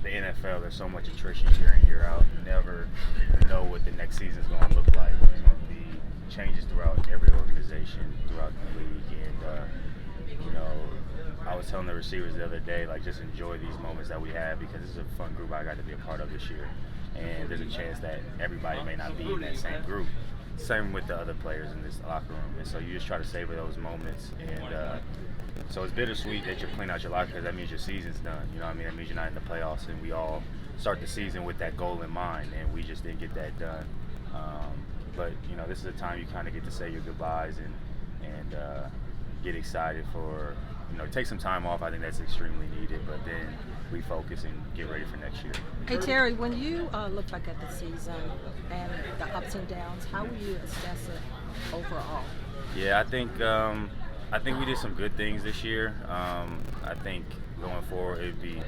The NFL, there's so much attrition year in, year out. You never know what the next season's going to look like. There's going to be changes throughout every organization, throughout the league. And, I was telling the receivers the other day, like, just enjoy these moments that we have because this is a fun group I got to be a part of this year. And there's a chance that everybody may not be in that same group. Same with the other players in this locker room. And so you just try to savor those moments. And so it's bittersweet that you're cleaning out your locker because that means your season's done. You know what I mean? That means you're not in the playoffs. And we all start the season with that goal in mind, and we just didn't get that done. But, this is a time you kind of get to say your goodbyes and get excited for, take some time off. I think that's extremely needed, but then refocus and get ready for next year. Hey, Terry, when you look back at the season and the ups and downs, how will you assess it overall? Yeah, I think we did some good things this year. I think going forward it'd be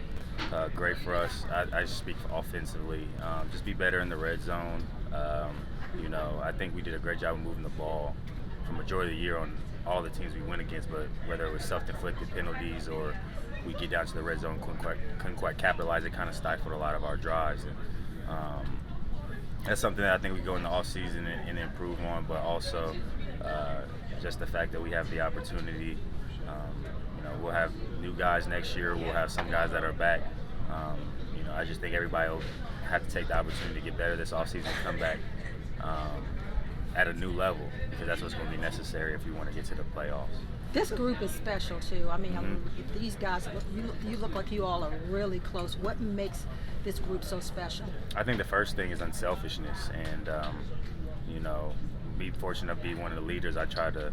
great for us. I speak offensively. Just be better in the red zone. I think we did a great job of moving the ball for the majority of the year on all the teams we went against, but whether it was self-inflicted penalties or we get down to the red zone, couldn't quite capitalize. It kind of stifled a lot of our drives. And, that's something that I think we go in the off season and improve on, but also just the fact that we have the opportunity. We'll have new guys next year. We'll have some guys that are back. I just think everybody will have to take the opportunity to get better this offseason and come back at a new level because that's what's going to be necessary if we want to get to the playoffs. This group is special too. I mean, these guys, you look like you all are really close. What makes this group so special? I think the first thing is unselfishness, and be fortunate to be one of the leaders. I try to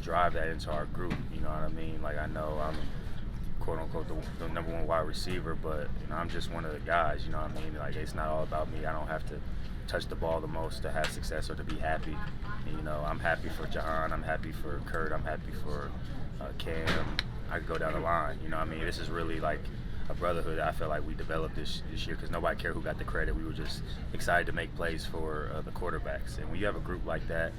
drive that into our group. You know what I mean? Like, I know I'm quote unquote the number one wide receiver, but I'm just one of the guys. You know what I mean? Like, it's not all about me. I don't have to touch the ball the most to have success or to be happy. And, I'm happy for Jahan. I'm happy for Kurt. I'm happy for Keim. I could go down the line. You know what I mean? This is really like a brotherhood that I feel like we developed this year because nobody cared who got the credit. We were just excited to make plays for the quarterbacks. And when you have a group like that,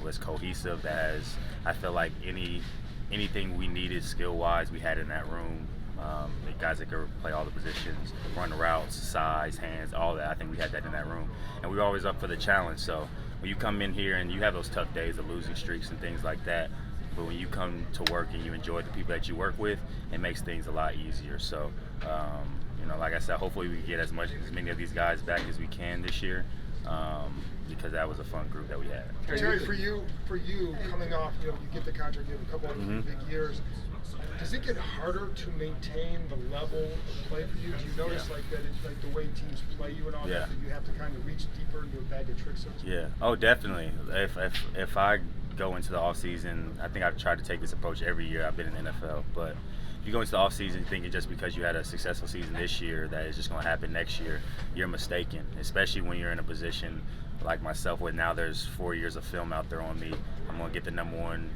was cohesive, that has, I feel like anything we needed skill-wise, we had in that room. The guys that could play all the positions, run the routes, size, hands, all that. I think we had that in that room. And we were always up for the challenge. So when you come in here and you have those tough days, the losing streaks and things like that, but when you come to work and you enjoy the people that you work with, it makes things a lot easier. So, like I said, hopefully we get as many of these guys back as we can this year, because that was a fun group that we had. Terry, for you, coming off, you get the contract, you have a couple of big years. Does it get harder to maintain the level of play for you? Do you notice like that, like the way teams play you and all that you have to kind of reach deeper into a bag of tricks? Yeah. Oh, definitely. If I go into the off season, I think I've tried to take this approach every year I've been in the NFL. But if you go into the off season thinking just because you had a successful season this year that it's just going to happen next year, you're mistaken. Especially when you're in a position like myself, where now there's 4 years of film out there on me. I'm going to get the number one,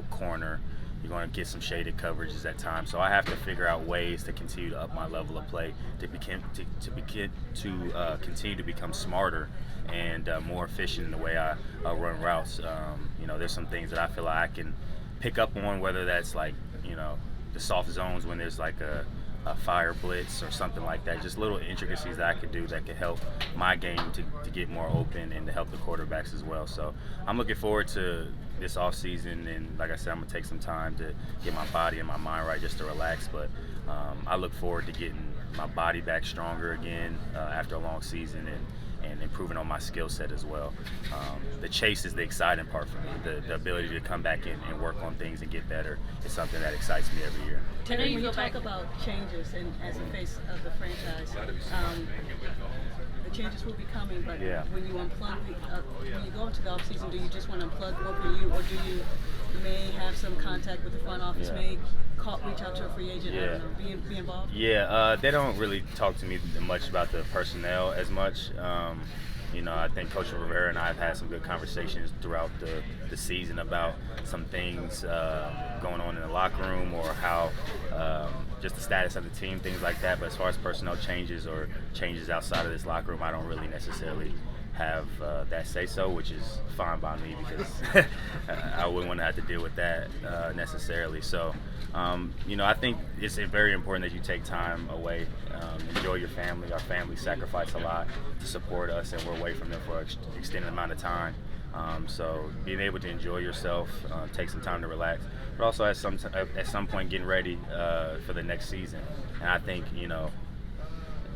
corner. You're going to get some shaded coverages at times, so I have to figure out ways to continue to up my level of play, to continue to become smarter and more efficient in the way I run routes. There's some things that I feel like I can pick up on, whether that's like the soft zones when there's like a fire blitz or something like that. Just little intricacies that I could do that could help my game to get more open and to help the quarterbacks as well. So I'm looking forward to this off season, and like I said, I'm gonna take some time to get my body and my mind right, just to relax. But I look forward to getting my body back stronger again after a long season, and improving on my skill set as well. The chase is the exciting part for me. The ability to come back in and work on things and get better is something that excites me every year. Terry, when you talk about changes and as the face of the franchise, the changes will be coming, but when you unplug, when you go into the offseason, do you just want to unplug more for you, or do you may have some contact with the front office, may reach out to a free agent, I don't know, be involved? Yeah, they don't really talk to me much about the personnel as much. I think Coach Rivera and I have had some good conversations throughout the season about some things going on in the locker room, or how just the status of the team, things like that. But as far as personnel changes or changes outside of this locker room, I don't really necessarily have that say so, which is fine by me because I wouldn't want to have to deal with that necessarily. So, I think it's very important that you take time away, enjoy your family. Our family sacrifice a lot to support us, and we're away from them for an extended amount of time. So being able to enjoy yourself, take some time to relax, but also at some point getting ready for the next season. And I think,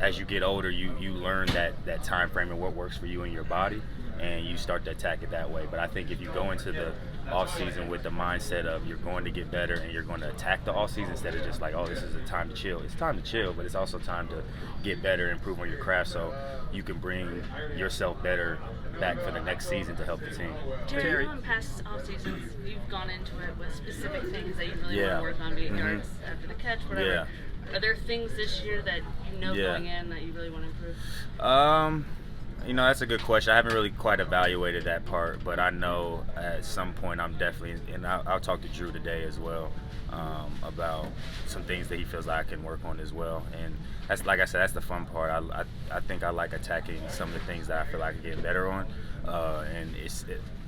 as you get older, you learn that time frame and what works for you and your body, and you start to attack it that way. But I think if you go into the off season with the mindset of you're going to get better and you're going to attack the off season instead of just like, oh, this is a time to chill. It's time to chill, but it's also time to get better, improve on your craft, so you can bring yourself better back for the next season to help the team. Terry, in past off seasons, you've gone into it with specific things that you really want to work on, be it yards after the catch, whatever. Yeah. Are there things this year that going in that you really want to improve? That's a good question. I haven't really quite evaluated that part, but I know at some point I'm definitely, and I'll talk to Drew today as well about some things that he feels like I can work on as well. And that's, like I said, that's the fun part. I think I like attacking some of the things that I feel like I can get better on. And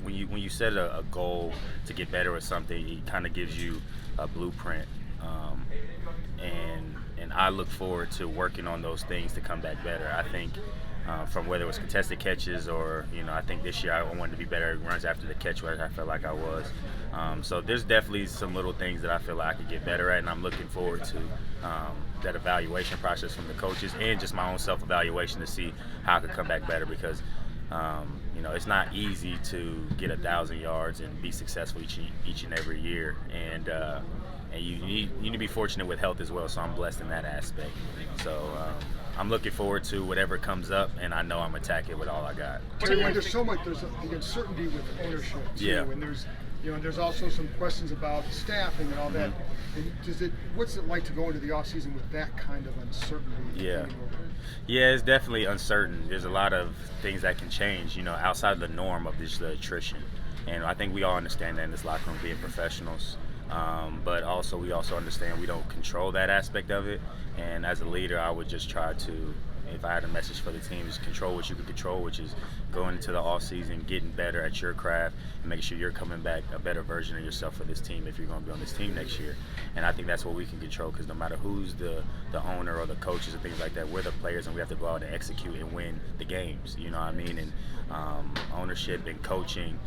when you set a goal to get better at something, it kind of gives you a blueprint. And I look forward to working on those things to come back better. I think from whether it was contested catches or, I think this year I wanted to be better at runs after the catch, where I felt like I was. So there's definitely some little things that I feel like I could get better at, and I'm looking forward to that evaluation process from the coaches and just my own self-evaluation to see how I could come back better, because it's not easy to get 1,000 yards and be successful each and every year, and you need to be fortunate with health as well. So I'm blessed in that aspect. So I'm looking forward to whatever comes up, and I know I'm attacking it with all I got. There's so much. There's the uncertainty with ownership too, and there's also some questions about staffing and all that. And what's it like to go into the off season with that kind of uncertainty? Yeah, it's definitely uncertain. There's a lot of things that can change, outside of the norm of just the attrition. And I think we all understand that in this locker room, being professionals. But also we also understand we don't control that aspect of it. And as a leader, I would just try to, if I had a message for the team, just control what you can control, which is going into the off season, getting better at your craft, and making sure you're coming back a better version of yourself for this team if you're going to be on this team next year. And I think that's what we can control, because no matter who's the owner or the coaches and things like that, we're the players, and we have to go out and execute and win the games. You know what I mean? And ownership and coaching,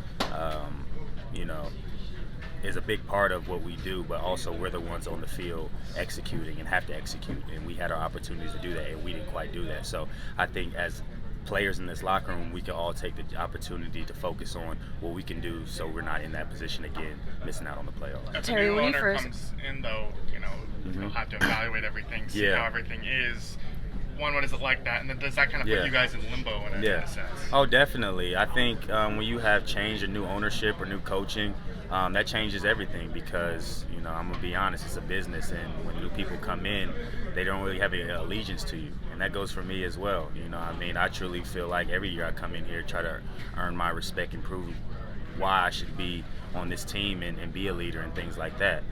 is a big part of what we do, but also we're the ones on the field executing and have to execute, and we had our opportunities to do that, and we didn't quite do that. So I think as players in this locker room, we can all take the opportunity to focus on what we can do, so we're not in that position again, missing out on the playoffs. Terry, when you first comes in, though, you'll have to evaluate everything, see how everything is. What is it like that? And then does that kind of put you guys in limbo in a sense? Oh, definitely. I think when you have change or new ownership or new coaching, that changes everything, because, I'm going to be honest, it's a business, and when new people come in, they don't really have an allegiance to you. And that goes for me as well. I truly feel like every year I come in here, try to earn my respect and prove why I should be on this team and be a leader and things like that.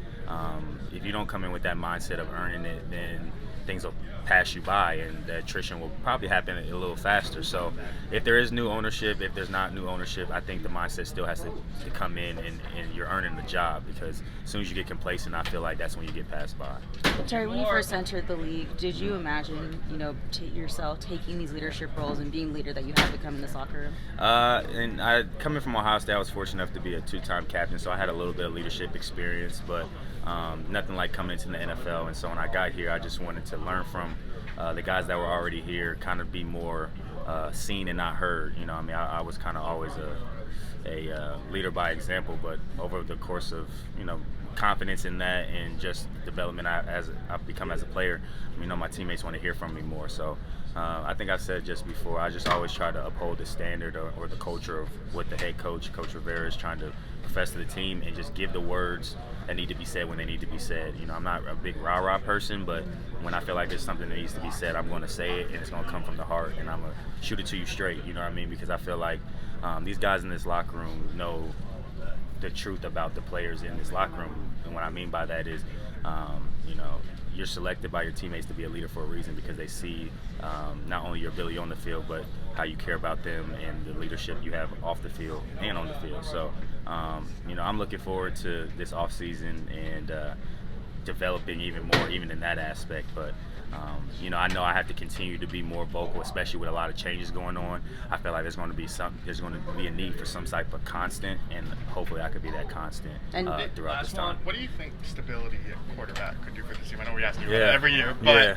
If you don't come in with that mindset of earning it, then things will pass you by, and the attrition will probably happen a little faster. So if there is new ownership, if there's not new ownership, I think the mindset still has to come in, and you're earning the job, because as soon as you get complacent, I feel like that's when you get passed by. Terry, when you first entered the league, did you imagine, yourself taking these leadership roles and being the leader that you have become in this locker room? And coming from Ohio State, I was fortunate enough to be a 2-time captain, so I had a little bit of leadership experience, but nothing like coming into the NFL. And so when I got here, I just wanted to learn from the guys that were already here, kind of be more seen and not heard. I was kind of always a leader by example, but over the course of, confidence in that and just development as I've become as a player, my teammates want to hear from me more. So I think I said just before, I just always try to uphold the standard or the culture of what the head coach, Coach Rivera, is trying to profess to the team, and just give the words that need to be said when they need to be said. I'm not a big rah-rah person, but when I feel like there's something that needs to be said, I'm going to say it, and it's going to come from the heart, and I'm going to shoot it to you straight, because I feel like these guys in this locker room know the truth about the players in this locker room. And what I mean by that is, you're selected by your teammates to be a leader for a reason, because they see not only your ability on the field, but how you care about them and the leadership you have off the field and on the field. So, I'm looking forward to this off season and developing even more, even in that aspect. But I know I have to continue to be more vocal, especially with a lot of changes going on. I feel like there's going to be a need for some type of constant, and hopefully I could be that constant throughout this time. What do you think stability at quarterback could do for this team? I know we ask you about it every year, but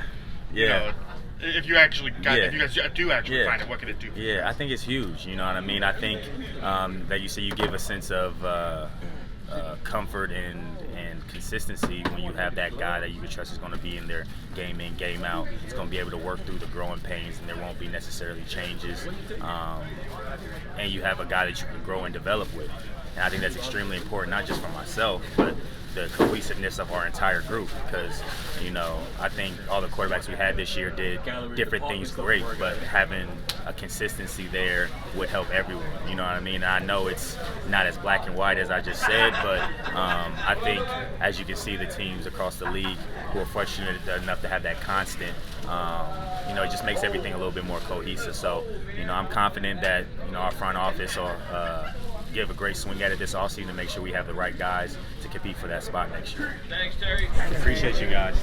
if you actually if you guys do actually find it, what could it do? I think it's huge. You know what I mean? I think that you give a sense of comfort and consistency when you have that guy that you can trust is going to be in there game in, game out. He's going to be able to work through the growing pains, and there won't be necessarily changes. And you have a guy that you can grow and develop with. And I think that's extremely important, not just for myself, but the cohesiveness of our entire group, because I think all the quarterbacks we had this year did different things great, but having a consistency there would help everyone. You know what I mean? And I know it's not as black and white as I just said, but I think as you can see, the teams across the league who are fortunate enough to have that constant, it just makes everything a little bit more cohesive. So I'm confident that our front office will give a great swing at it this offseason to make sure we have the right guys to compete for that spot next year. Thanks, Terry. Appreciate you guys.